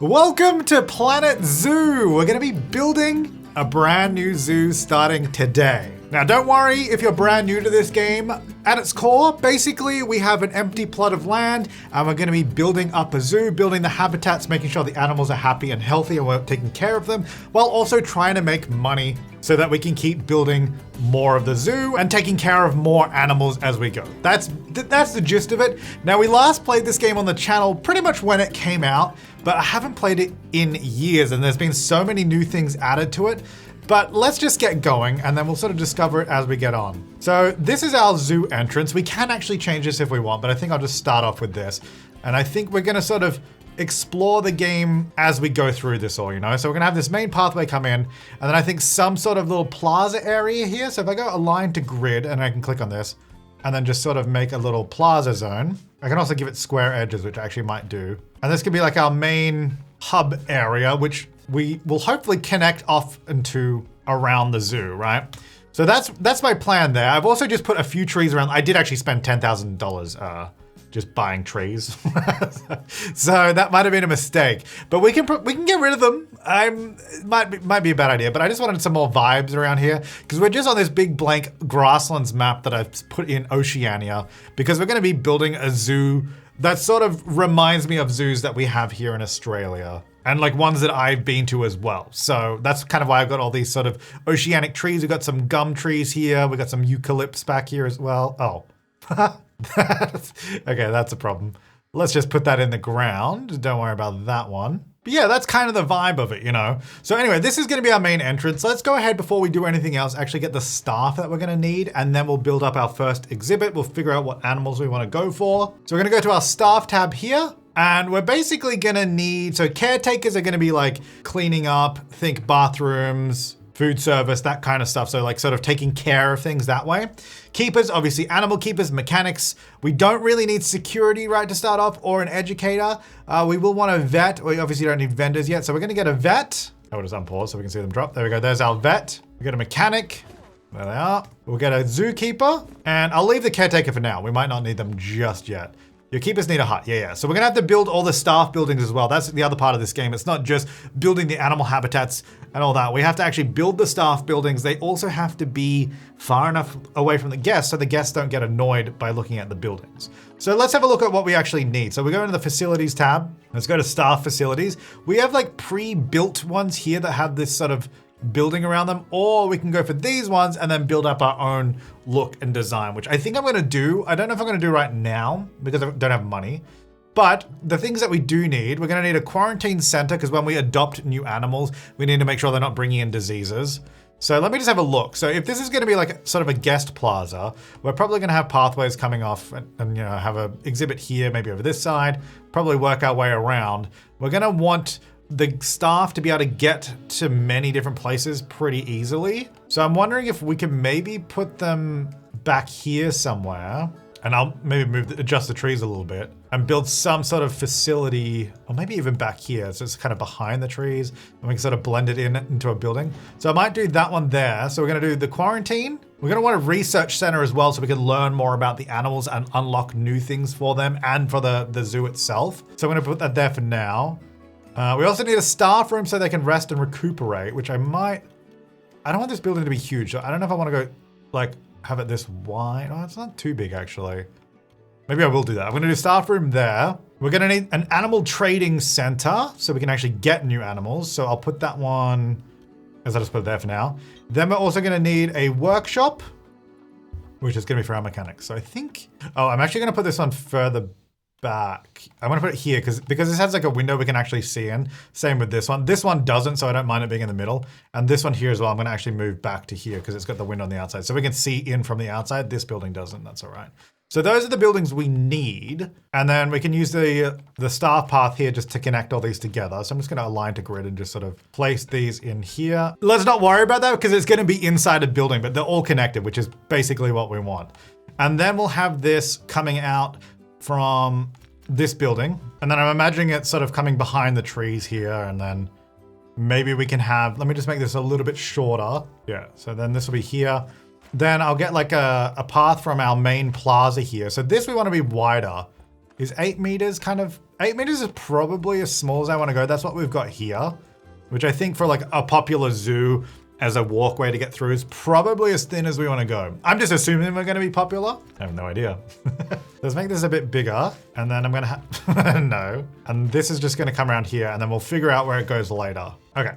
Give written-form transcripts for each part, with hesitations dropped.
Welcome to Planet Zoo. We're going to be building a brand new zoo starting today. Now, don't worry if you're brand new to this game. At its core, basically, we have an empty plot of land and we're going to be building up a zoo, building the habitats, making sure the animals are happy and healthy and we're taking care of them, while also trying to make money so that we can keep building more of the zoo and taking care of more animals as we go. That's the gist of it. Now, we last played this game on the channel pretty much when it came out, but I haven't played it in years and there's been so many new things added to it. But let's just get going and then we'll sort of discover it as we get on. So this is our zoo entrance. We can actually change this if we want, but I think I'll just start off with this. And I think we're gonna sort of explore the game as we go through this all, you know? So we're gonna have this main pathway come in, and then I think some sort of little plaza area here. So if I go align to grid and I can click on this and then just sort of make a little plaza zone. I can also give it square edges, which I actually might do. And this could be like our main hub area, which we will hopefully connect off into around the zoo, right? So that's my plan there. I've also just put a few trees around. I did actually spend $10,000 just buying trees. So that might have been a mistake, but we can get rid of them. It might be a bad idea, but I just wanted some more vibes around here because we're just on this big blank grasslands map that I've put in Oceania because we're going to be building a zoo that sort of reminds me of zoos that we have here in Australia. And like ones that I've been to as well. So that's kind of why I've got all these sort of oceanic trees. We've got some gum trees here. We've got some eucalypts back here as well. Oh, okay, that's a problem. Let's just put that in the ground. Don't worry about that one. But yeah, that's kind of the vibe of it, you know? So anyway, this is gonna be our main entrance. Let's go ahead before we do anything else, actually get the staff that we're gonna need, and then we'll build up our first exhibit. We'll figure out what animals we wanna go for. So we're gonna go to our staff tab here. And we're basically gonna need, so caretakers are gonna be like cleaning up, think bathrooms, food service, that kind of stuff. So like sort of taking care of things that way. Keepers, obviously animal keepers, mechanics. We don't really need security, right, to start off, or an educator. We will want a vet. We obviously don't need vendors yet. So we're gonna get a vet. I will just unpause so we can see them drop. There we go, there's our vet. We got a mechanic. There they are. We'll get a zookeeper, and I'll leave the caretaker for now. We might not need them just yet. Your keepers need a hut, yeah. So we're gonna have to build all the staff buildings as well. That's the other part of this game. It's not just building the animal habitats and all that. We have to actually build the staff buildings. They also have to be far enough away from the guests so the guests don't get annoyed by looking at the buildings. So let's have a look at what we actually need. So we go into the facilities tab. Let's go to staff facilities. We have like pre-built ones here that have this sort of building around them, or we can go for these ones and then build up our own look and design, which I think I'm gonna do. I don't know if I'm gonna do right now because I don't have money, but the things that we do need, we're gonna need a quarantine center because when we adopt new animals, we need to make sure they're not bringing in diseases. So let me just have a look. So if this is gonna be like sort of a guest plaza, we're probably gonna have pathways coming off and you know, have an exhibit here, maybe over this side, probably work our way around. We're gonna want the staff to be able to get to many different places pretty easily. So I'm wondering if we can maybe put them back here somewhere, and I'll maybe adjust the trees a little bit and build some sort of facility, or maybe even back here. So it's kind of behind the trees and we can sort of blend it into a building. So I might do that one there. So we're gonna do the quarantine. We're gonna want a research center as well so we can learn more about the animals and unlock new things for them and for the zoo itself. So I'm gonna put that there for now. We also need a staff room so they can rest and recuperate, which I don't want this building to be huge. So I don't know if I want to go like have it this wide. Oh, it's not too big actually. Maybe I will do that. I'm gonna do staff room there. We're gonna need an animal trading center so we can actually get new animals. So I'll put that one, as I'll just put it there for now. Then we're also gonna need a workshop, which is gonna be for our mechanics. So I think, oh, I'm actually gonna put this on further back. I'm gonna put it here because this has like a window we can actually see in. Same with this one. This one doesn't, so I don't mind it being in the middle. And this one here as well, I'm gonna actually move back to here because it's got the window on the outside. So we can see in from the outside. This building doesn't, that's all right. So those are the buildings we need. And then we can use the staff path here just to connect all these together. So I'm just gonna align to grid and just sort of place these in here. Let's not worry about that because it's gonna be inside a building, but they're all connected, which is basically what we want. And then we'll have this coming out from this building. And then I'm imagining it sort of coming behind the trees here, and then maybe we can have, let me just make this a little bit shorter. Yeah, so then this will be here. Then I'll get like a path from our main plaza here. So this we want to be wider. Is 8 meters kind of, 8 meters is probably as small as I want to go. That's what we've got here, which I think for like a popular zoo as a walkway to get through is probably as thin as we want to go. I'm just assuming we're going to be popular. I have no idea. Let's make this a bit bigger, and then I'm going to have, no. And this is just going to come around here, and then we'll figure out where it goes later. Okay.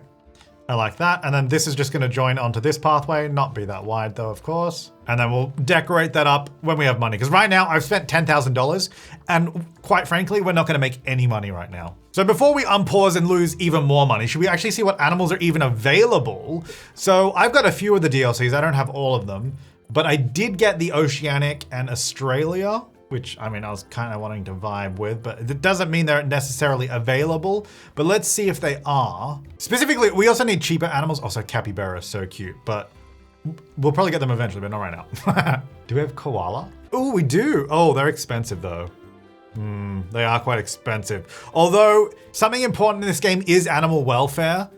I like that. And then this is just going to join onto this pathway, not be that wide though, of course. And then we'll decorate that up when we have money. Because right now I've spent $10,000 and quite frankly, we're not going to make any money right now. So before we unpause and lose even more money, should we actually see what animals are even available? So I've got a few of the DLCs. I don't have all of them, but I did get the Oceanic and Australia, which I mean, I was kind of wanting to vibe with, but it doesn't mean they're necessarily available, but let's see if they are. Specifically, we also need cheaper animals. Also, capybara is so cute, but we'll probably get them eventually, but not right now. Do we have koala? Oh, we do. Oh, they're expensive though. They are quite expensive. Although something important in this game is animal welfare.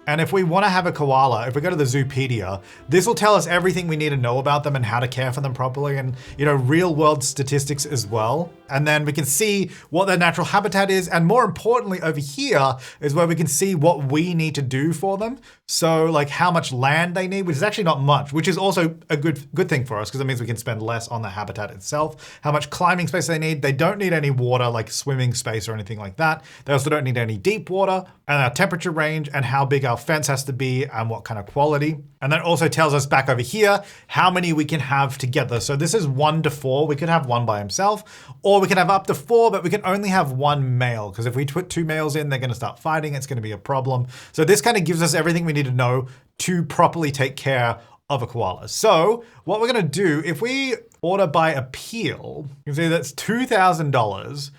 And if we want to have a koala, if we go to the Zoopedia, this will tell us everything we need to know about them and how to care for them properly and, you know, real world statistics as well. And then we can see what their natural habitat is. And more importantly, over here is where we can see what we need to do for them. So like how much land they need, which is actually not much, which is also a good thing for us because it means we can spend less on the habitat itself. How much climbing space they need. They don't need any water like swimming space or anything like that. They also don't need any deep water, and our temperature range and how big our fence has to be and what kind of quality. And that also tells us back over here how many we can have together. So this is 1 to 4. We could have one by himself, or we can have up to 4, but we can only have one male because if we put 2 males in, they're going to start fighting. It's going to be a problem. So this kind of gives us everything we need to know to properly take care of a koala. So what we're going to do, if we order by appeal, you can see that's $2,000.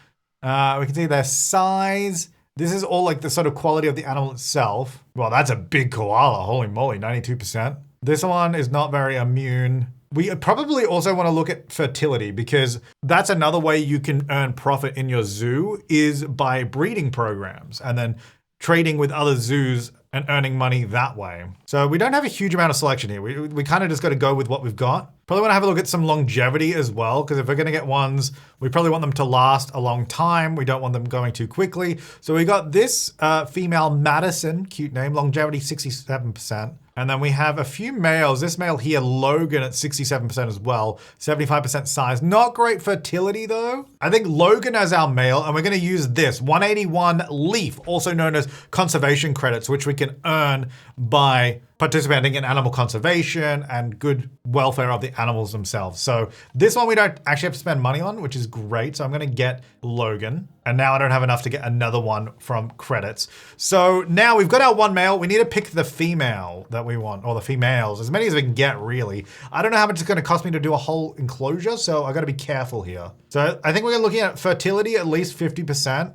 We can see their size. This is all like the sort of quality of the animal itself. Well, that's a big koala. Holy moly, 92%. This one is not very immune. We probably also want to look at fertility because that's another way you can earn profit in your zoo is by breeding programs and then trading with other zoos and earning money that way. So we don't have a huge amount of selection here. We kind of just got to go with what we've got. Probably want to have a look at some longevity as well, because if we're going to get ones, we probably want them to last a long time. We don't want them going too quickly. So we got this female Madison, cute name, longevity 67%. And then we have a few males. This male here, Logan, at 67% as well, 75% size. Not great fertility though. I think Logan as our male, and we're gonna use this 181 leaf, also known as conservation credits, which we can earn by participating in animal conservation and good welfare of the animals themselves. So this one we don't actually have to spend money on, which is great. So I'm gonna get Logan. And now I don't have enough to get another one from credits. So now we've got our one male. We need to pick the female that we want, or the females, as many as we can get really. I don't know how much it's gonna cost me to do a whole enclosure, so I gotta be careful here. So I think we're looking at fertility at least 50%.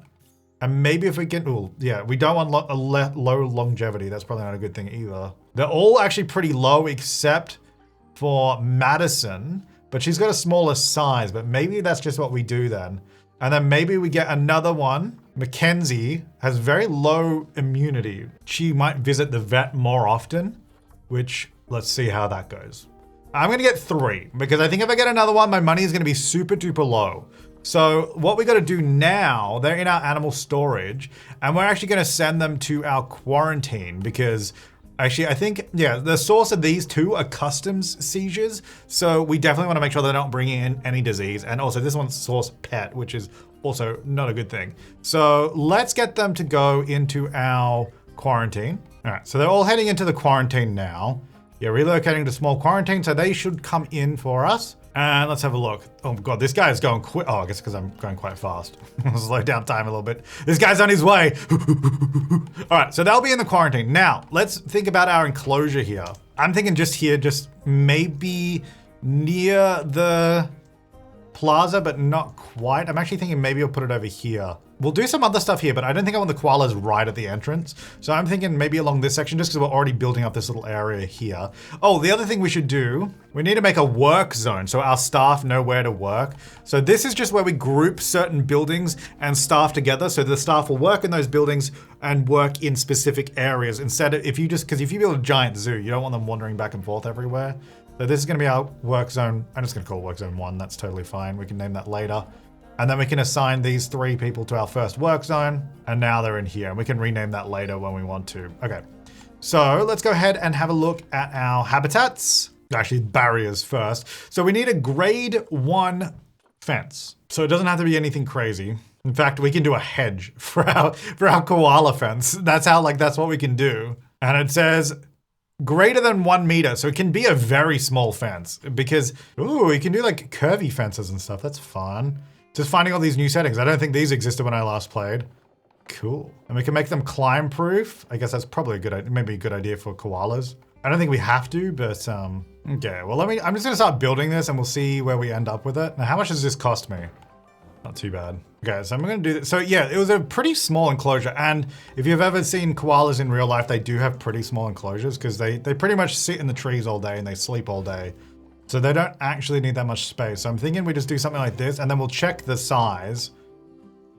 And maybe if we can, oh yeah, we don't want low longevity. That's probably not a good thing either. They're all actually pretty low except for Madison, but she's got a smaller size, but maybe that's just what we do then. And then maybe we get another one. Mackenzie has very low immunity. She might visit the vet more often, which let's see how that goes. I'm gonna get 3 because I think if I get another one, my money is gonna be super duper low. So what we got to do now, they're in our animal storage and we're actually going to send them to our quarantine because actually I think, yeah, the source of these 2 are customs seizures. So we definitely want to make sure they're not bringing in any disease. And also this one's source pet, which is also not a good thing. So let's get them to go into our quarantine. All right, so they're all heading into the quarantine now. Yeah, relocating to small quarantine. So they should come in for us. And let's have a look. Oh God, this guy is going quick. Oh, I guess because I'm going quite fast. I'll slow down time a little bit. This guy's on his way. All right, so they'll be in the quarantine. Now, let's think about our enclosure here. I'm thinking just here, just maybe near the plaza, but not quite. I'm actually thinking maybe I'll put it over here. We'll do some other stuff here, but I don't think I want the koalas right at the entrance. So I'm thinking maybe along this section, just because we're already building up this little area here. Oh, the other thing we should do, we need to make a work zone so our staff know where to work. So this is just where we group certain buildings and staff together. So the staff will work in those buildings and work in specific areas instead of, because if you build a giant zoo, you don't want them wandering back and forth everywhere. So this is gonna be our work zone. I'm just gonna call it work zone 1. That's totally fine. We can name that later. And then we can assign these 3 people to our first work zone. And now they're in here. And we can rename that later when we want to. Okay. So let's go ahead and have a look at our habitats. Actually, barriers first. So we need a grade 1 fence. So it doesn't have to be anything crazy. In fact, we can do a hedge for our koala fence. That's what we can do. And it says greater than 1 meter. So it can be a very small fence because, ooh, we can do like curvy fences and stuff. That's fun. Just finding all these new settings. I don't think these existed when I last played. Cool. And we can make them climb proof. I guess that's probably maybe a good idea for koalas. I don't think we have to, but okay. Well, I'm just gonna start building this and we'll see where we end up with it. Now, how much does this cost me? Not too bad. Okay, so I'm gonna do this. So yeah, it was a pretty small enclosure. And if you've ever seen koalas in real life, they do have pretty small enclosures because they pretty much sit in the trees all day and they sleep all day. So they don't actually need that much space. So I'm thinking we just do something like this and then we'll check the size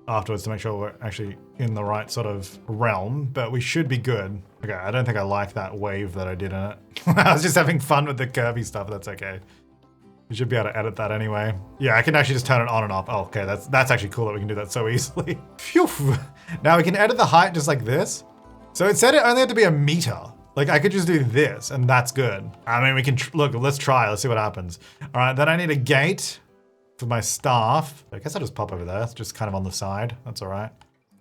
afterwards to make sure we're actually in the right sort of realm, but we should be good. Okay, I don't think I like that wave that I did in it. I was just having fun with the curvy stuff, that's okay. We should be able to edit that anyway. Yeah, I can actually just turn it on and off. Oh, okay, that's actually cool that we can do that so easily. Phew. Now we can edit the height just like this. So it said it only had to be 1 meter. Like I could just do this and that's good. I mean, we can, look, let's try, let's see what happens. All right, then I need a gate for my staff. I guess I'll just pop over there. It's just kind of on the side. That's all right.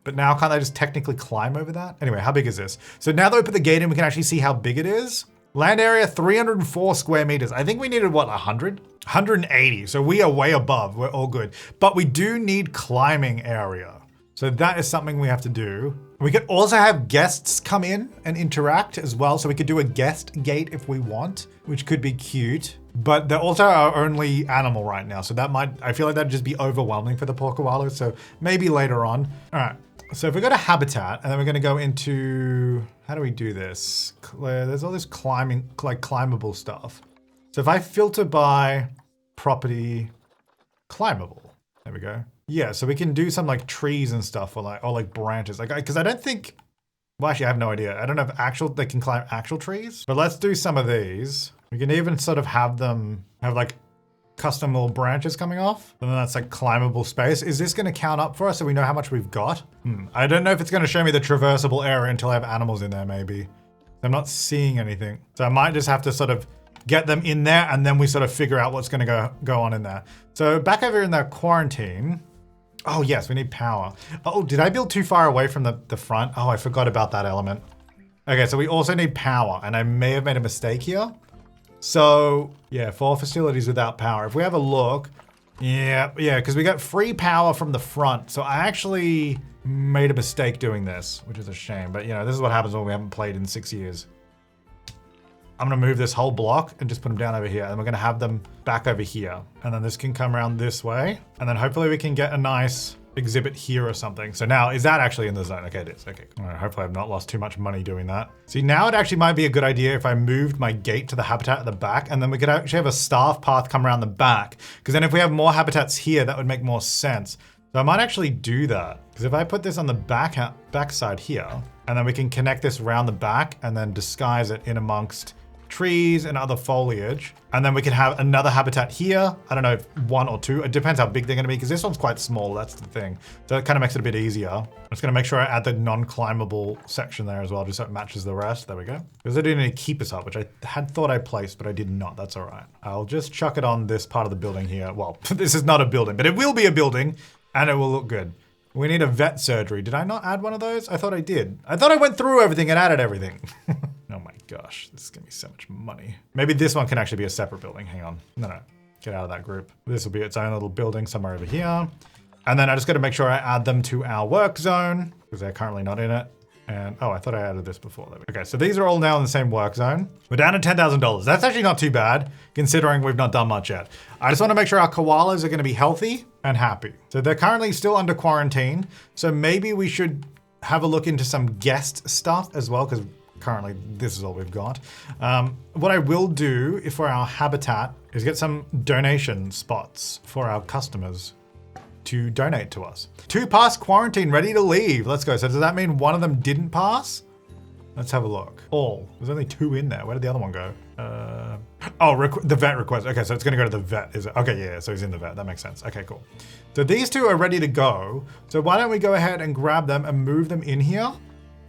But now can't I just technically climb over that? Anyway, how big is this? So now that we put the gate in, we can actually see how big it is. Land area, 304 square meters. I think we needed what, 100? 180. So we are way above. We're all good. But we do need climbing area. So that is something we have to do. We could also have guests come in and interact as well. So we could do a guest gate if we want, which could be cute. But they're also our only animal right now. So that I feel like that'd just be overwhelming for the poor koalas. So maybe later on. All right. So if we go to habitat and then we're going to go into, how do we do this? There's all this climbing, like climbable stuff. So if I filter by property climbable, there we go. Yeah, so we can do some like trees and stuff or like branches. Like, because I don't think, well, actually I have no idea. I don't know if they can climb actual trees, but let's do some of these. We can even sort of have them have like custom little branches coming off. And then that's like climbable space. Is this going to count up for us so we know how much we've got? I don't know if it's going to show me the traversable area until I have animals in there maybe. I'm not seeing anything. So I might just have to sort of get them in there and then we sort of figure out what's going to go on in there. So back over in the quarantine. Oh yes, we need power. Oh, did I build too far away from the front? Oh, I forgot about that element. Okay, so we also need power and I may have made a mistake here. So yeah, 4 facilities without power. If we have a look, yeah, because we got free power from the front. So I actually made a mistake doing this, which is a shame. But you know, this is what happens when we haven't played in 6 years. I'm gonna move this whole block and just put them down over here. And we're gonna have them back over here. And then this can come around this way. And then hopefully we can get a nice exhibit here or something. So now, is that actually in the zone? Okay, it is, okay. All right, hopefully I've not lost too much money doing that. See, now it actually might be a good idea if I moved my gate to the habitat at the back and then we could actually have a staff path come around the back. Because then if we have more habitats here, that would make more sense. So I might actually do that. Because if I put this on the back side here, and then we can connect this around the back and then disguise it in amongst trees and other foliage. And then we can have another habitat here. I don't know if 1 or 2, it depends how big they're gonna be because this one's quite small, that's the thing. So it kind of makes it a bit easier. I'm just gonna make sure I add the non-climbable section there as well, just so it matches the rest. There we go. Because I do need to keep us up, which I had thought I placed, but I did not, that's all right. I'll just chuck it on this part of the building here. Well, this is not a building, but it will be a building and it will look good. We need a vet surgery. Did I not add one of those? I thought I did. I thought I went through everything and added everything. Oh my gosh, this is gonna be so much money. Maybe this one can actually be a separate building. Hang on. No, get out of that group. This will be its own little building somewhere over here. And then I just gotta make sure I add them to our work zone because they're currently not in it. And oh, I thought I added this before. Okay, so these are all now in the same work zone. We're down to $10,000. That's actually not too bad considering we've not done much yet. I just wanna make sure our koalas are gonna be healthy and happy. So they're currently still under quarantine. So maybe we should have a look into some guest stuff as well because currently this is all we've got. What I will do for our habitat is get some donation spots for our customers to donate to us. 2 pass quarantine, ready to leave. Let's go. So does that mean one of them didn't pass? Let's have a look. All. There's only 2 in there. Where did the other one go? The vet request. Okay, so it's going to go to the vet, is it? Okay, yeah, so he's in the vet. That makes sense. Okay, cool. So these two are ready to go. So why don't we go ahead and grab them and move them in here?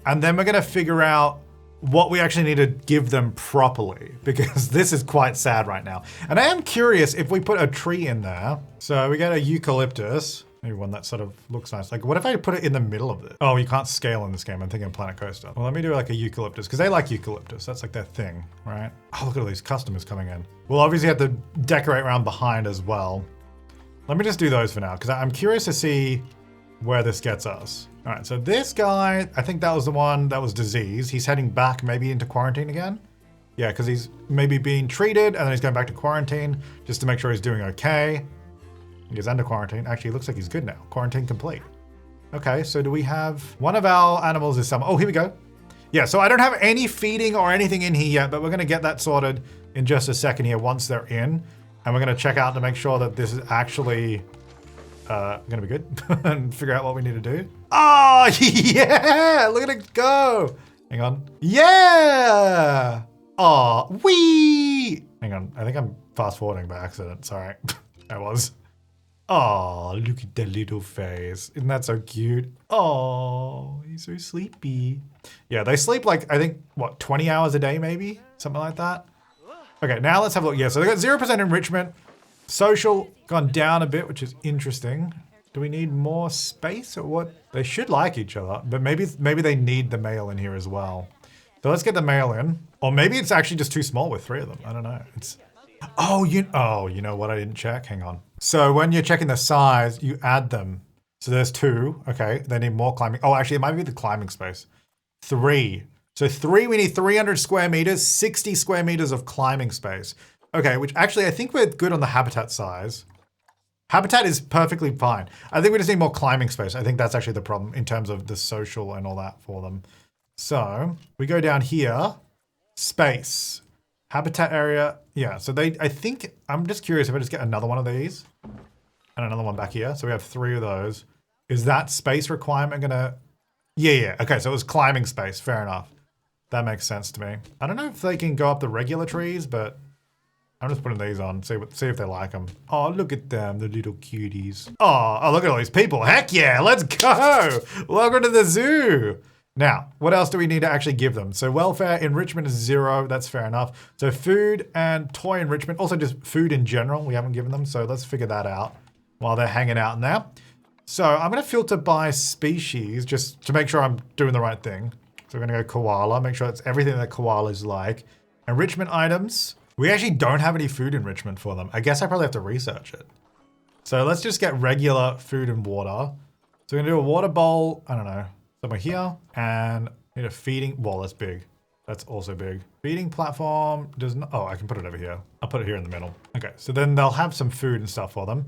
And then we're going to figure out what we actually need to give them properly, because this is quite sad right now. And I am curious if we put a tree in there. So we got a eucalyptus. Maybe one that sort of looks nice. Like, what if I put it in the middle of it? Oh, you can't scale in this game. I'm thinking Planet Coaster. Well, let me do like a eucalyptus, because they like eucalyptus. That's like their thing, right? Oh, look at all these customers coming in. We'll obviously have to decorate around behind as well. Let me just do those for now, because I'm curious to see where this gets us. All right, so this guy, I think that was the one that was diseased. He's heading back maybe into quarantine again. Yeah, because he's maybe being treated, and then he's going back to quarantine just to make sure he's doing okay. He's under quarantine. Actually, it looks like he's good now. Quarantine complete. Okay, so do we have... One of our animals is some... Oh, here we go. Yeah, so I don't have any feeding or anything in here yet, but we're going to get that sorted in just a second here once they're in. And we're going to check out to make sure that this is actually going to be good and figure out what we need to do. Oh, yeah! Look at it go! Hang on. Yeah! Oh, wee! Hang on. I think I'm fast forwarding by accident. Sorry. I was. Oh, look at that little face. Isn't that so cute? Oh, he's so sleepy. Yeah, they sleep like, I think, what, 20 hours a day maybe? Something like that. Okay, now let's have a look. Yeah, so they got 0% enrichment. Social gone down a bit, which is interesting. Do we need more space or what? They should like each other, but maybe they need the male in here as well. So let's get the male in. Or maybe it's actually just too small with 3 of them. I don't know. It's... Oh, you know what I didn't check? Hang on. So when you're checking the size, you add them. So there's 2. Okay, they need more climbing. Oh, actually, it might be the climbing space. 3. So 3, we need 300 square meters, 60 square meters of climbing space. Okay, which actually I think we're good on the habitat size. Habitat is perfectly fine. I think we just need more climbing space. I think that's actually the problem in terms of the social and all that for them. So we go down here, space. Habitat area, yeah, so I think, I'm just curious if I just get another one of these and another one back here. So we have 3 of those. Is that space requirement gonna, yeah, okay, so it was climbing space, fair enough. That makes sense to me. I don't know if they can go up the regular trees, but I'm just putting these on, see if they like them. Oh, look at them, the little cuties. Oh, look at all these people, heck yeah, let's go! Welcome to the zoo! Now, what else do we need to actually give them? So welfare enrichment is 0, that's fair enough. So food and toy enrichment, also just food in general, we haven't given them, so let's figure that out while they're hanging out in there. So I'm gonna filter by species just to make sure I'm doing the right thing. So we're gonna go koala, make sure it's everything that koalas like. Enrichment items, we actually don't have any food enrichment for them. I guess I probably have to research it. So let's just get regular food and water. So we're gonna do a water bowl, I don't know, somewhere here, and need a feeding, well, that's big. That's also big. Feeding platform does not, oh, I can put it over here. I'll put it here in the middle. Okay, so then they'll have some food and stuff for them.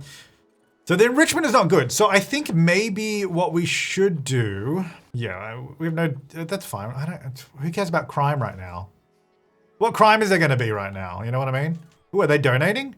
So the enrichment is not good. So I think maybe what we should do, yeah, we have no, that's fine. Who cares about crime right now? What crime is there gonna be right now? You know what I mean? Ooh, are they donating?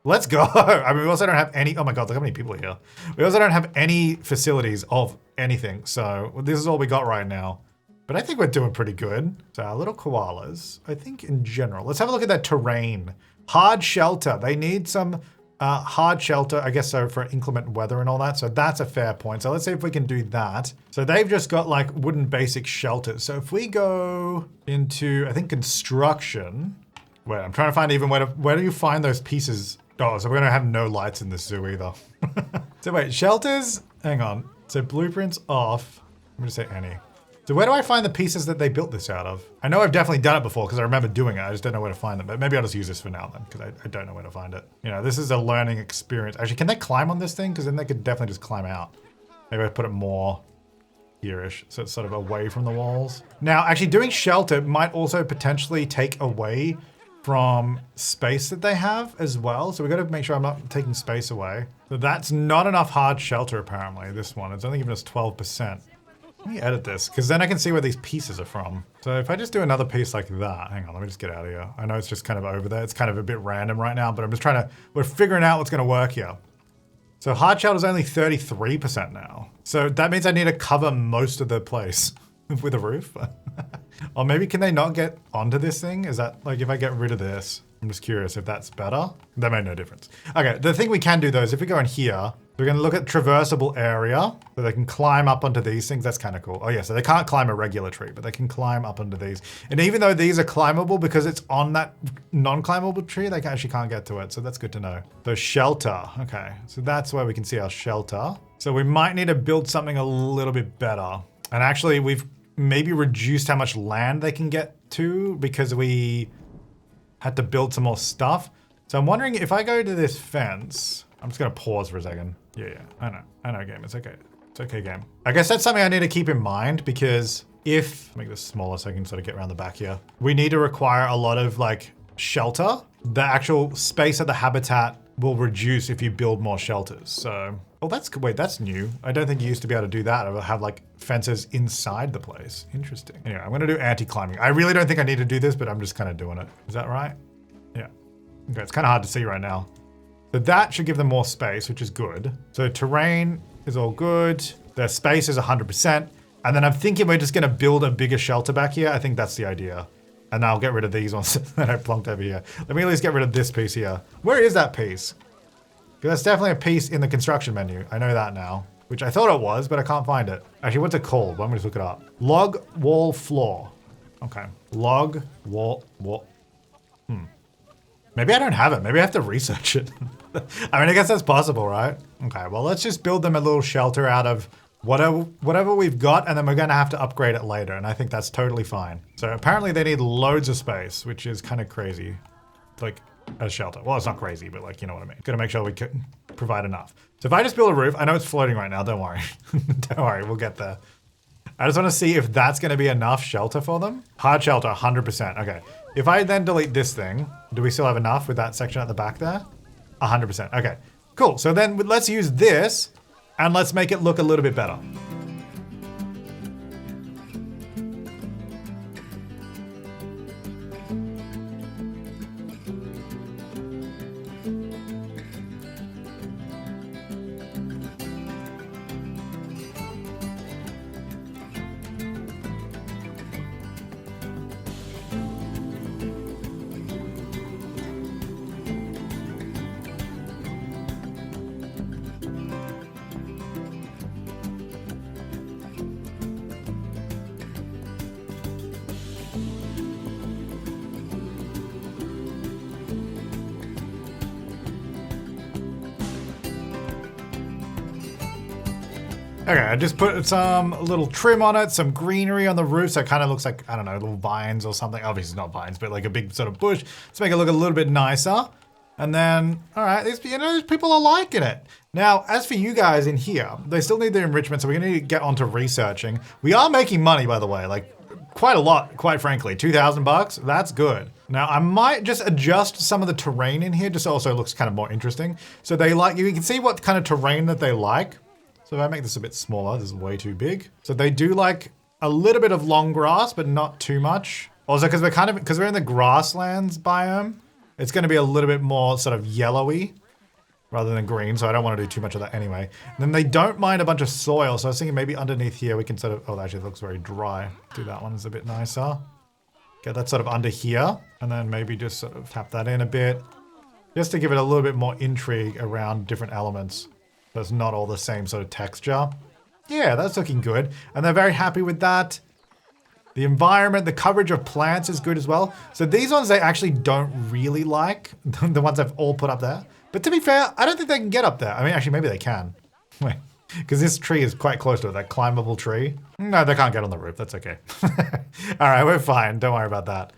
Let's go. I mean, we also don't have any, oh my God, look how many people are here. We also don't have any facilities of anything. So this is all we got right now. But I think we're doing pretty good. So our little koalas, I think in general, let's have a look at that terrain. Hard shelter, they need some hard shelter, I guess so, for inclement weather and all that. So that's a fair point. So let's see if we can do that. So they've just got like wooden basic shelters. So if we go into, I think construction, wait, I'm trying to find even where do you find those pieces? Oh, so we're gonna have no lights in this zoo either. So wait, shelters, hang on. So blueprints off, let me just say any. So where do I find the pieces that they built this out of? I know I've definitely done it before because I remember doing it. I just don't know where to find them, but maybe I'll just use this for now then because I don't know where to find it. You know, this is a learning experience. Actually, can they climb on this thing? Because then they could definitely just climb out. Maybe I put it more here-ish, so it's sort of away from the walls. Now, actually doing shelter might also potentially take away from space that they have as well. So we got to make sure I'm not taking space away. So that's not enough hard shelter apparently, this one. It's only giving us 12%. Let me edit this, because then I can see where these pieces are from. So if I just do another piece like that, hang on, let me just get out of here. I know it's just kind of over there. It's kind of a bit random right now, but I'm just trying to, we're figuring out what's going to work here. So hard shelter is only 33% now. So that means I need to cover most of the place with a roof. Or maybe can they not get onto this thing? Is that like if I get rid of this? I'm just curious if that's better. That made no difference. Okay, the thing we can do though is if we go in here, we're going to look at traversable area so they can climb up onto these things. That's kind of cool. Oh yeah, so they can't climb a regular tree, but they can climb up onto these. And even though these are climbable because it's on that non-climbable tree, they actually can't get to it. So that's good to know. So shelter. Okay, so that's where we can see our shelter. So we might need to build something a little bit better. And actually we've maybe reduced how much land they can get to because we had to build some more stuff. So I'm wondering if I go to this fence, I'm just gonna pause for a second. Yeah, I know game, it's okay. It's okay game. I guess that's something I need to keep in mind because if, make this smaller so I can sort of get around the back here. We need to require a lot of like shelter. The actual space of the habitat will reduce if you build more shelters. So, oh, that's new. I don't think you used to be able to do that. Or have like fences inside the place. Interesting. Anyway, I'm gonna do anti-climbing. I really don't think I need to do this, but I'm just kind of doing it. Is that right? Yeah. Okay, it's kind of hard to see right now. So that should give them more space, which is good. So terrain is all good. Their space is 100%. And then I'm thinking we're just gonna build a bigger shelter back here. I think that's the idea. And I'll get rid of these ones that I plonked over here. Let me at least get rid of this piece here. Where is that piece? Because that's definitely a piece in the construction menu. I know that now, which I thought it was, but I can't find it. Actually, what's it called? Let me just look it up. Log wall floor. Okay. Log wall. Maybe I don't have it. Maybe I have to research it. I mean, I guess that's possible, right? Okay, well, let's just build them a little shelter out of whatever we've got, and then we're going to have to upgrade it later, and I think that's totally fine. So apparently they need loads of space, which is kind of crazy. Like, a shelter. Well, it's not crazy, but like, you know what I mean. Gotta make sure we can provide enough. So if I just build a roof, I know it's floating right now, don't worry. Don't worry, we'll get there. I just want to see if that's going to be enough shelter for them. Hard shelter, 100%. Okay. If I then delete this thing, do we still have enough with that section at the back there? 100%. Okay, cool. So then let's use this and let's make it look a little bit better. Okay, I just put some little trim on it, some greenery on the roof, so it kind of looks like, I don't know, little vines or something. Obviously not vines, but like a big sort of bush. Let's make it look a little bit nicer. And then, all right, these people are liking it. Now, as for you guys in here, they still need their enrichment, so we're gonna need to get onto researching. We are making money, by the way, like quite a lot, quite frankly. 2,000 bucks, that's good. Now, I might just adjust some of the terrain in here, just so it also looks kind of more interesting. So they like, you can see what kind of terrain that they like. So if I make this a bit smaller, this is way too big. So they do like a little bit of long grass, but not too much. Also, because we're in the grasslands biome, it's going to be a little bit more sort of yellowy rather than green. So I don't want to do too much of that anyway. And then they don't mind a bunch of soil. So I was thinking maybe underneath here we can sort of, oh, actually it looks very dry. Do that one, is a bit nicer. Get that sort of under here. And then maybe just sort of tap that in a bit. Just to give it a little bit more intrigue around different elements. So it's not all the same sort of texture. Yeah, that's looking good. And they're very happy with that. The environment, the coverage of plants is good as well. So these ones they actually don't really like. The ones I've all put up there. But to be fair, I don't think they can get up there. I mean, actually, maybe they can. Wait, because this tree is quite close to it, that climbable tree. No, they can't get on the roof. That's okay. All right, we're fine. Don't worry about that.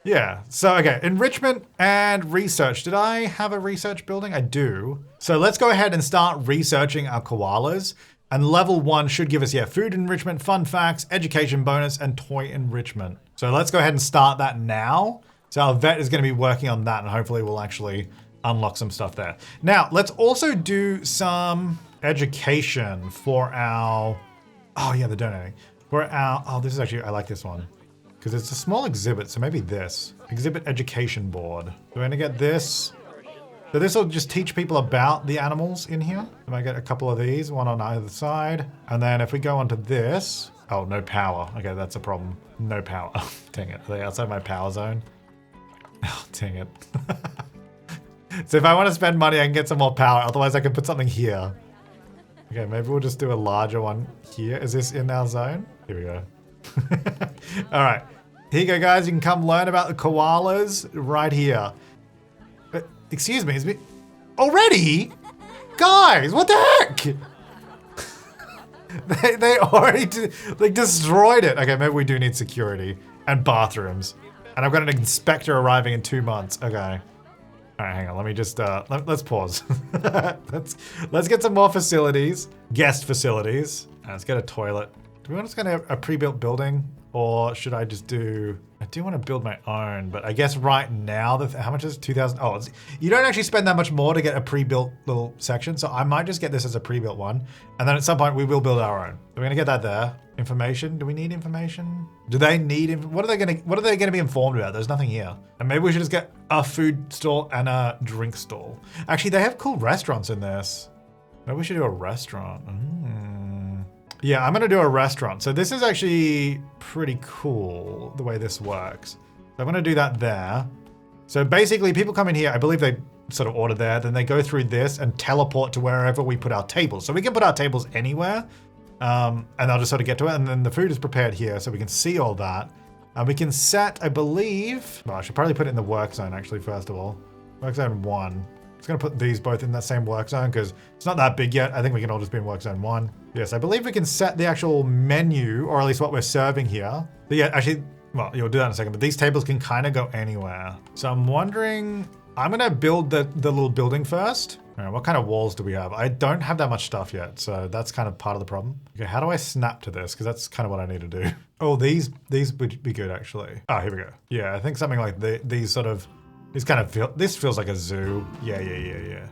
Yeah, so okay, enrichment and research. Did I have a research building? I do. So let's go ahead and start researching our koalas. And level 1 should give us, yeah, food enrichment, fun facts, education bonus, and toy enrichment. So let's go ahead and start that now. So our vet is gonna be working on that and hopefully we'll actually unlock some stuff there. Now, let's also do some education for our, oh yeah, they're donating. For our, oh, this is actually, I like this one. Because it's a small exhibit, so maybe this. Exhibit education board. So we're gonna get this. So this will just teach people about the animals in here. I might get a couple of these, one on either side. And then if we go onto this, Oh, no power. Okay, that's a problem. No power. Dang it. Are they outside my power zone? Oh, dang it. So if I want to spend money, I can get some more power. Otherwise, I can put something here. Okay, maybe we'll just do a larger one here. Is this in our zone? Here we go. All right. Here you go, guys. You can come learn about the koalas right here. Excuse me. Already? Guys, what the heck? They already destroyed it. Okay, maybe we do need security and bathrooms. And I've got an inspector arriving in 2 months. Okay. All right, hang on. Let me just let's pause. let's get some more facilities, guest facilities. Let's get a toilet. Do we want to get a pre-built building, or should I just do? I do want to build my own, but I guess right now, how much is it? 2,000? Oh, you don't actually spend that much more to get a pre-built little section, so I might just get this as a pre-built one, and then at some point we will build our own. So we're gonna get that there. Information? Do we need information? Do they need? What are they gonna be informed about? There's nothing here, and maybe we should just get a food stall and a drink stall. Actually, they have cool restaurants in this. Maybe we should do a restaurant. Yeah, I'm gonna do a restaurant. So this is actually pretty cool, the way this works. So I'm gonna do that there. So basically people come in here, I believe they sort of order there, then they go through this and teleport to wherever we put our tables. So we can put our tables anywhere, and they'll just sort of get to it. And then the food is prepared here, so we can see all that. And we can set, I believe, well, I should probably put it in the work zone actually, first of all. Work zone 1. Just gonna put these both in that same work zone because it's not that big yet. I think we can all just be in work zone 1. Yes, I believe we can set the actual menu, or at least what we're serving here. But yeah, actually, well, you'll do that in a second, but these tables can kind of go anywhere. So I'm wondering, I'm gonna build the little building first. All right, what kind of walls do we have? I don't have that much stuff yet, so that's kind of part of the problem. Okay, how do I snap to this? Because that's kind of what I need to do. Oh, these would be good actually. Oh, here we go. Yeah, I think something like these sort of, this feels like a zoo. Yeah.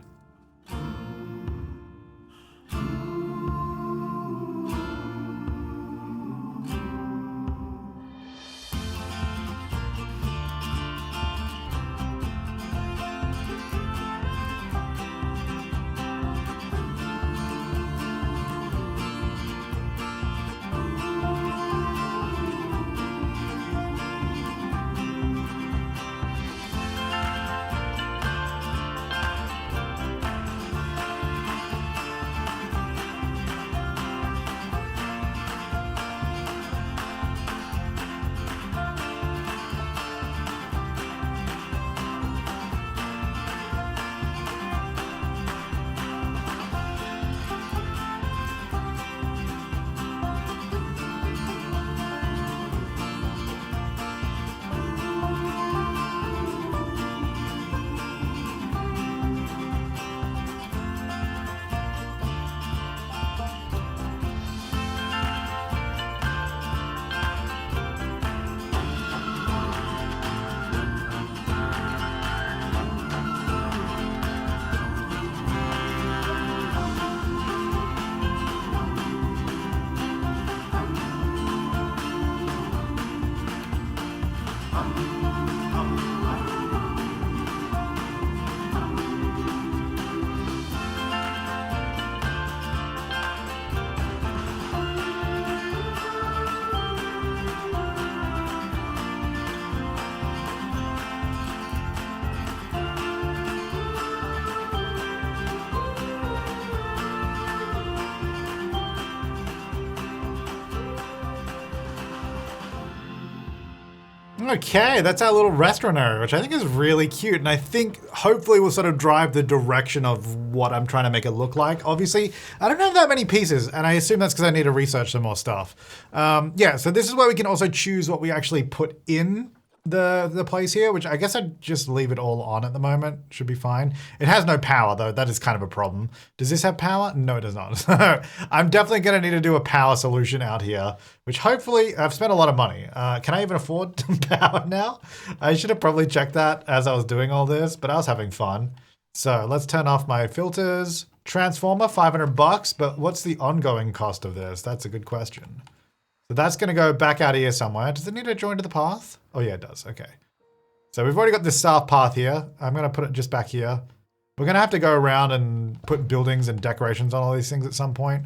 Okay, that's our little restaurant area, which I think is really cute. And I think hopefully will sort of drive the direction of what I'm trying to make it look like. Obviously, I don't have that many pieces, and I assume that's because I need to research some more stuff. Yeah, so this is where we can also choose what we actually put in the place here, which I guess I'd just leave it all on at the moment. Should be fine. It has no power though. That is kind of a problem. Does this have power? No, it does not. I'm definitely gonna need to do a power solution out here, which hopefully I've spent a lot of money. Can I even afford power now? I should have probably checked that as I was doing all this, but I was having fun. So let's turn off my filters. Transformer, 500 bucks, but what's the ongoing cost of this? That's a good question. So that's gonna go back out of here somewhere. Does it need to join to the path? Oh yeah, it does, okay. So we've already got this south path here. I'm gonna put it just back here. We're gonna have to go around and put buildings and decorations on all these things at some point.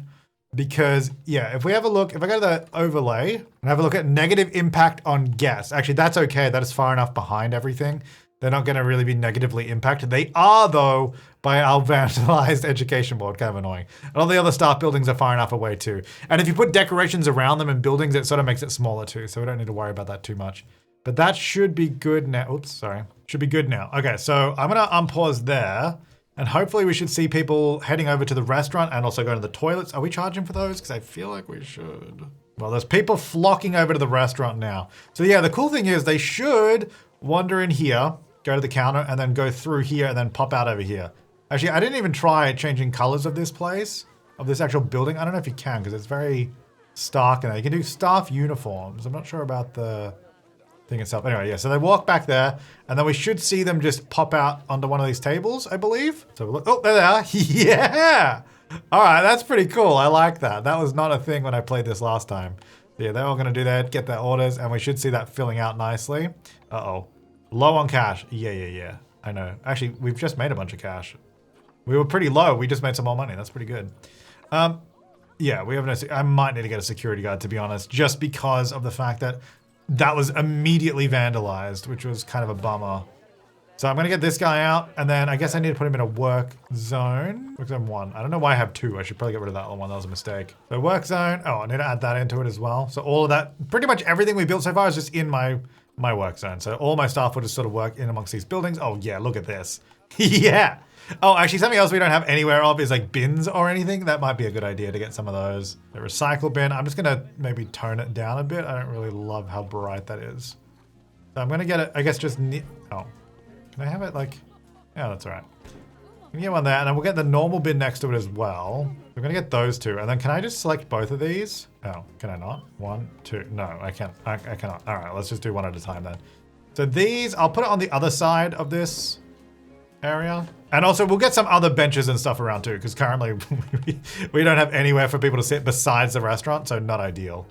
Because, yeah, if we have a look, if I go to the overlay and have a look at negative impact on guests, actually, that's okay. That is far enough behind everything. They're not going to really be negatively impacted. They are, though, by our vandalized education board. Kind of annoying. And all the other staff buildings are far enough away, too. And if you put decorations around them and buildings, it sort of makes it smaller, too. So we don't need to worry about that too much. But that should be good now. Oops, sorry. Should be good now. Okay, so I'm going to unpause there. And hopefully we should see people heading over to the restaurant and also going to the toilets. Are we charging for those? Because I feel like we should. Well, there's people flocking over to the restaurant now. So yeah, the cool thing is they should wander in here, go to the counter, and then go through here and then pop out over here. Actually, I didn't even try changing colors of this place, of this actual building. I don't know if you can because it's very stark in there. You can do staff uniforms. I'm not sure about the thing itself. Anyway, yeah, so they walk back there, and then we should see them just pop out onto one of these tables, I believe. So look, oh, there they are. Yeah! All right, that's pretty cool. I like that. That was not a thing when I played this last time. Yeah, they're all gonna do that, get their orders, and we should see that filling out nicely. Uh-oh. Low on cash. Yeah. I know. Actually, we've just made a bunch of cash. We were pretty low. We just made some more money. That's pretty good. Yeah, we have no... I might need to get a security guard, to be honest, just because of the fact that that was immediately vandalized, which was kind of a bummer. So I'm going to get this guy out, and then I guess I need to put him in a work zone. Work zone 1. I don't know why I have 2. I should probably get rid of that one. That was a mistake. So work zone. Oh, I need to add that into it as well. So all of that, pretty much everything we built so far is just in my work zone. So all my staff will just sort of work in amongst these buildings. Oh yeah, look at this. Yeah. Oh, actually something else we don't have anywhere of is like bins or anything. That might be a good idea to get some of those. The recycle bin, I'm just gonna maybe tone it down a bit. I don't really love how bright that is. So I'm gonna get it, I guess just, oh. Can I have it like, yeah, that's all right. Can get one there, and then we'll get the normal bin next to it as well. We're gonna get those two, and then can I just select both of these? Oh, can I not? 1, 2, no, I can't, I cannot. All right, let's just do one at a time then. So these, I'll put it on the other side of this area. And also we'll get some other benches and stuff around too, because currently we don't have anywhere for people to sit besides the restaurant, so not ideal.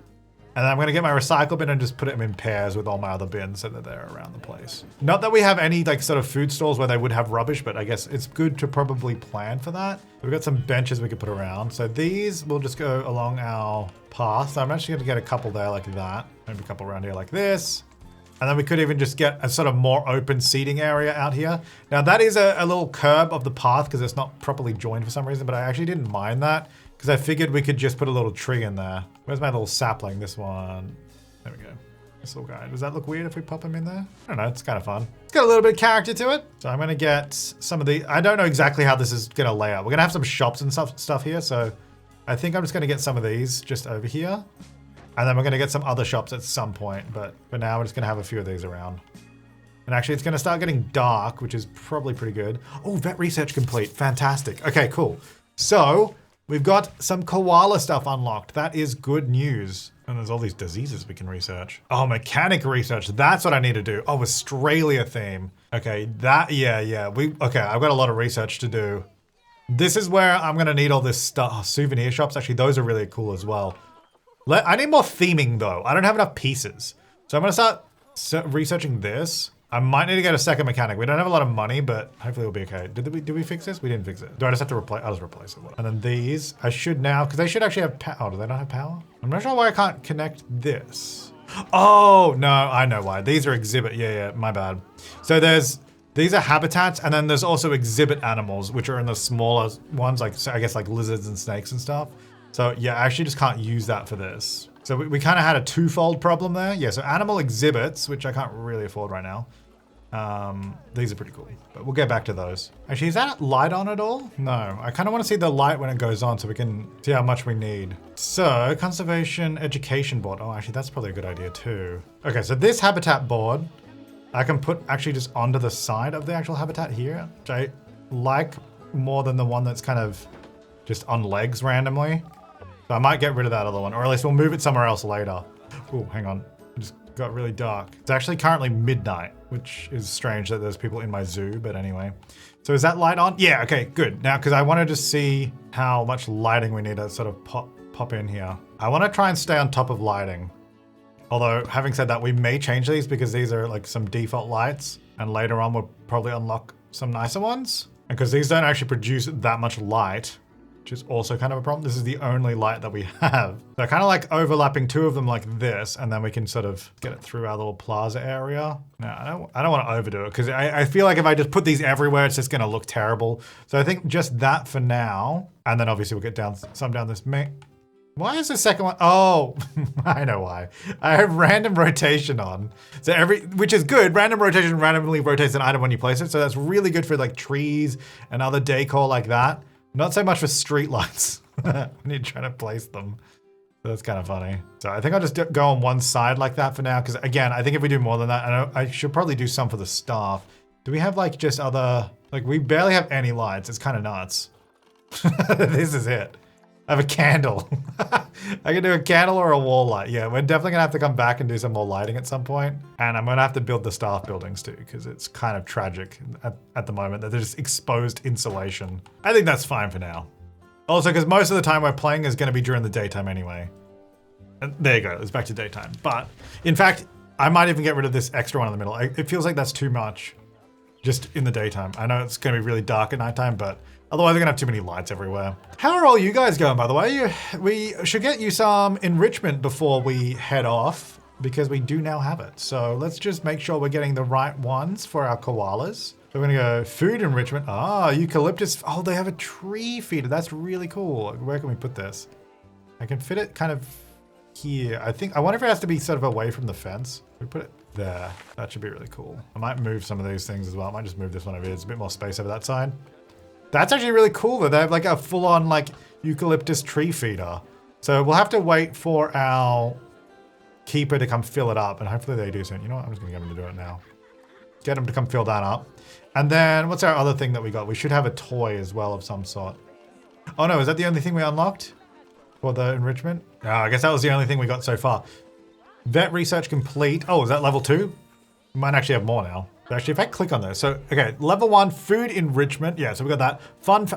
And then I'm gonna get my recycle bin and just put them in pairs with all my other bins so that they're around the place. Not that we have any like sort of food stalls where they would have rubbish, but I guess it's good to probably plan for that. We've got some benches we could put around. So these will just go along our path. So I'm actually gonna get a couple there like that. Maybe a couple around here like this. And then we could even just get a sort of more open seating area out here. Now that is a little curb of the path because it's not properly joined for some reason, but I actually didn't mind that because I figured we could just put a little tree in there. Where's my little sapling? This one. There we go. This little guy. Does that look weird if we pop him in there? I don't know. It's kind of fun. It's got a little bit of character to it. So I'm going to get some of the... I don't know exactly how this is going to lay out. We're going to have some shops and stuff here. So I think I'm just going to get some of these just over here. And then we're going to get some other shops at some point. But for now, we're just going to have a few of these around. And actually, it's going to start getting dark, which is probably pretty good. Oh, vet research complete. Fantastic. Okay, cool. So we've got some koala stuff unlocked. That is good news. And there's all these diseases we can research. Oh, mechanic research. That's what I need to do. Oh, Australia theme. Okay, yeah. Okay, I've got a lot of research to do. This is where I'm going to need all this stuff. Oh, souvenir shops. Actually, those are really cool as well. I need more theming though. I don't have enough pieces. So I'm going to start researching this. I might need to get a second mechanic. We don't have a lot of money, but hopefully we'll be okay. Did we fix this? We didn't fix it. Do I just have to replace? I'll just replace it. And then these, I should now, because they should actually have power. Oh, do they not have power? I'm not sure why I can't connect this. Oh, no, I know why. These are exhibit. Yeah, my bad. So these are habitats, and then there's also exhibit animals, which are in the smaller ones, like, so I guess like lizards and snakes and stuff. So yeah, I actually just can't use that for this. So we kind of had a twofold problem there. Yeah, so animal exhibits, which I can't really afford right now. These are pretty cool, but we'll get back to those. Actually, is that light on at all? No, I kind of want to see the light when it goes on so we can see how much we need. So conservation education board. Oh, actually that's probably a good idea too. Okay, so this habitat board, I can put actually just onto the side of the actual habitat here, which I like more than the one that's kind of just on legs randomly. So I might get rid of that other one, or at least we'll move it somewhere else later. Oh, hang on. It just got really dark. It's actually currently midnight, which is strange that there's people in my zoo, but anyway. So is that light on? Yeah, okay, good. Now, because I wanted to see how much lighting we need to sort of pop in here. I want to try and stay on top of lighting. Although, having said that, we may change these because these are like some default lights, and later on we'll probably unlock some nicer ones. And because these don't actually produce that much light, which is also kind of a problem. This is the only light that we have. So kind of like overlapping two of them like this, and then we can sort of get it through our little plaza area. No, I don't want to overdo it because I feel like if I just put these everywhere, it's just going to look terrible. So I think just that for now. And then obviously we'll get some down this Why is the second one? Oh, I know why. I have random rotation on. So which is good. Random rotation randomly rotates an item when you place it. So that's really good for like trees and other decor like that. Not so much for street lights when you're trying to place them. So that's kind of funny. So I think I'll just go on one side like that for now. Because again, I think if we do more than that, I should probably do some for the staff. Do we have like just other, like we barely have any lights. It's kind of nuts. This is it. I have a candle. I can do a candle or a wall light. Yeah, we're definitely gonna have to come back and do some more lighting at some point. And I'm gonna have to build the staff buildings too, because it's kind of tragic at the moment that there's exposed insulation. I think that's fine for now. Also, because most of the time we're playing is gonna be during the daytime anyway. And there you go, it's back to daytime. But in fact, I might even get rid of this extra one in the middle. It feels like that's too much just in the daytime. I know it's gonna be really dark at nighttime, but otherwise, we're gonna have too many lights everywhere. How are all you guys going, by the way? We should get you some enrichment before we head off, because we do now have it. So let's just make sure we're getting the right ones for our koalas. So we're gonna go food enrichment. Ah, eucalyptus. Oh, they have a tree feeder. That's really cool. Where can we put this? I can fit it kind of here. I wonder if it has to be sort of away from the fence. We put it there. That should be really cool. I might move some of these things as well. I might just move this one over here. There's a bit more space over that side. That's actually really cool that they have like a full-on like eucalyptus tree feeder. So we'll have to wait for our keeper to come fill it up, and hopefully they do soon. You know what? I'm just gonna get him to do it now. Get him to come fill that up. And then what's our other thing that we got? We should have a toy as well of some sort. Oh no, is that the only thing we unlocked for the enrichment? No, I guess that was the only thing we got so far. Vet research complete. Oh, is that level 2? We might actually have more now. Actually, if I click on this, so, okay, level 1, food enrichment. Yeah, so we got that.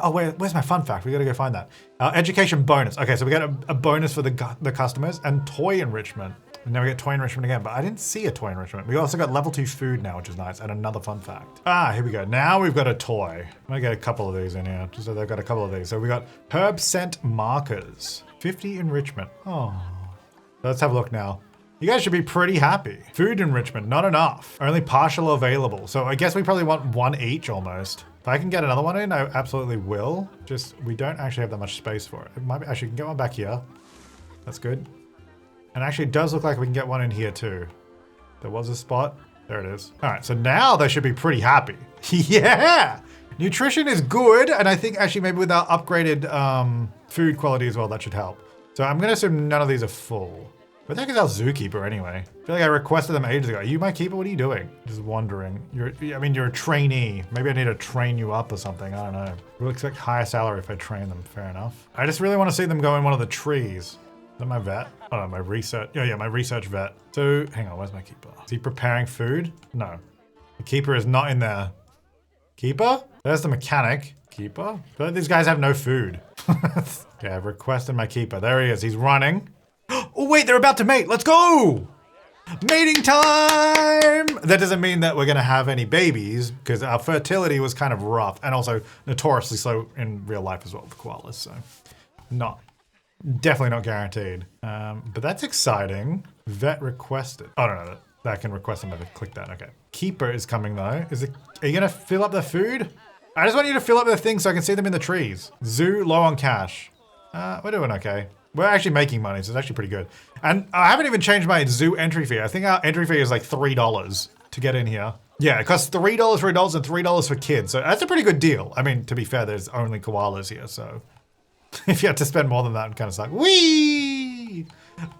Oh, where's my fun fact? We gotta go find that. Education bonus. Okay, so we got a bonus for the customers, and toy enrichment. And now we get toy enrichment again, but I didn't see a toy enrichment. We also got level 2 food now, which is nice, and another fun fact. Ah, here we go. Now we've got a toy. I'm gonna get a couple of these in here, just so they've got a couple of these. So we got herb scent markers, 50 enrichment. Oh, let's have a look now. You guys should be pretty happy. Food enrichment, not enough. Only partial available. So I guess we probably want one each almost. If I can get another one in, I absolutely will. Just, we don't actually have that much space for it. It might be, actually, we can get one back here. That's good. And actually, it does look like we can get one in here too. There was a spot. There it is. All right, so now they should be pretty happy. Yeah! Nutrition is good, and I think actually maybe with our upgraded food quality as well, that should help. So I'm gonna assume none of these are full. Where the heck is our zookeeper anyway? I feel like I requested them ages ago. Are you my keeper? What are you doing? Just wondering. You're a trainee. Maybe I need to train you up or something. I don't know. We'll expect higher salary if I train them. Fair enough. I just really want to see them go in one of the trees. Is that my vet? Oh no, my research. Yeah, my research vet. So, hang on, where's my keeper? Is he preparing food? No. The keeper is not in there. Keeper? There's the mechanic. Keeper? But these guys have no food. Okay, I've requested my keeper. There he is. He's running. Oh wait, they're about to mate. Let's go! Mating time! That doesn't mean that we're gonna have any babies, because our fertility was kind of rough, and also notoriously slow in real life as well with koalas, so definitely not guaranteed. But that's exciting. Vet requested. Oh no, that can request them if I click that. Okay. Keeper is coming though. Are you gonna fill up their food? I just want you to fill up their things so I can see them in the trees. Zoo low on cash. We're doing okay. We're actually making money, so it's actually pretty good. And I haven't even changed my zoo entry fee. I think our entry fee is like $3 to get in here. Yeah, it costs $3 for adults and $3 for kids. So that's a pretty good deal. I mean, to be fair, there's only koalas here, so if you have to spend more than that, it kind of sucks. Whee!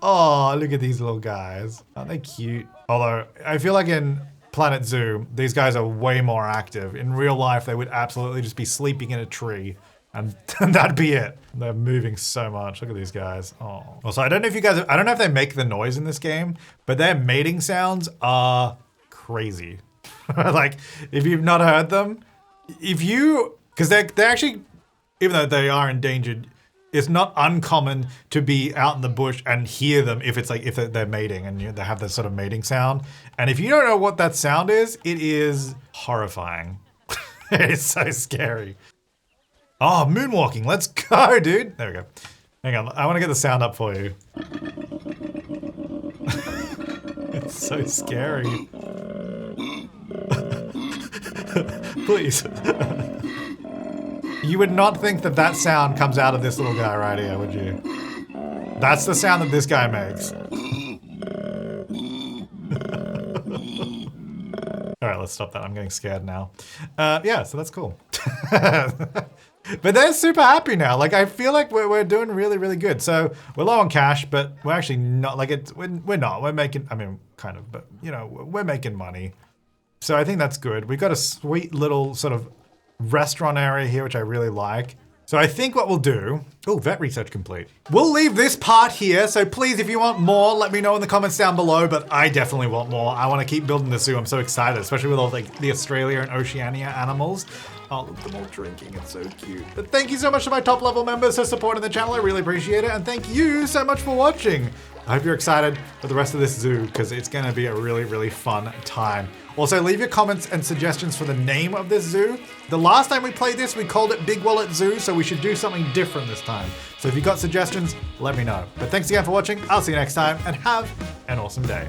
Oh, look at these little guys. Aren't they cute? Although, I feel like in Planet Zoo, these guys are way more active. In real life, they would absolutely just be sleeping in a tree. And that'd be it. They're moving so much. Look at these guys. Oh. Also, I don't know if they make the noise in this game, but their mating sounds crazy. Like, if you've not heard them, because they're actually, even though they are endangered, it's not uncommon to be out in the bush and hear them if they're mating and they have this sort of mating sound. And if you don't know what that sound is, it is horrifying. It's so scary. Oh, moonwalking. Let's go, dude. There we go. Hang on. I want to get the sound up for you. It's so scary. Please. You would not think that that sound comes out of this little guy right here, would you? That's the sound that this guy makes. All right, let's stop that. I'm getting scared now. Yeah, so that's cool. But they're super happy now. Like, I feel like we're doing really, really good. So we're low on cash, but we're actually not, like, we're not. We're making, I mean, kind of, but, you know, we're making money. So I think that's good. We've got a sweet little sort of restaurant area here, which I really like. So I think what we'll do, oh, vet research complete. We'll leave this part here. So please, if you want more, let me know in the comments down below, but I definitely want more. I want to keep building the zoo. I'm so excited, especially with all like the Australia and Oceania animals. Oh, look at them all drinking. It's so cute. But thank you so much to my top level members for supporting the channel. I really appreciate it. And thank you so much for watching. I hope you're excited for the rest of this zoo because it's going to be a really, really fun time. Also, leave your comments and suggestions for the name of this zoo. The last time we played this, we called it Big Wallet Zoo, so we should do something different this time. So if you've got suggestions, let me know. But thanks again for watching. I'll see you next time and have an awesome day.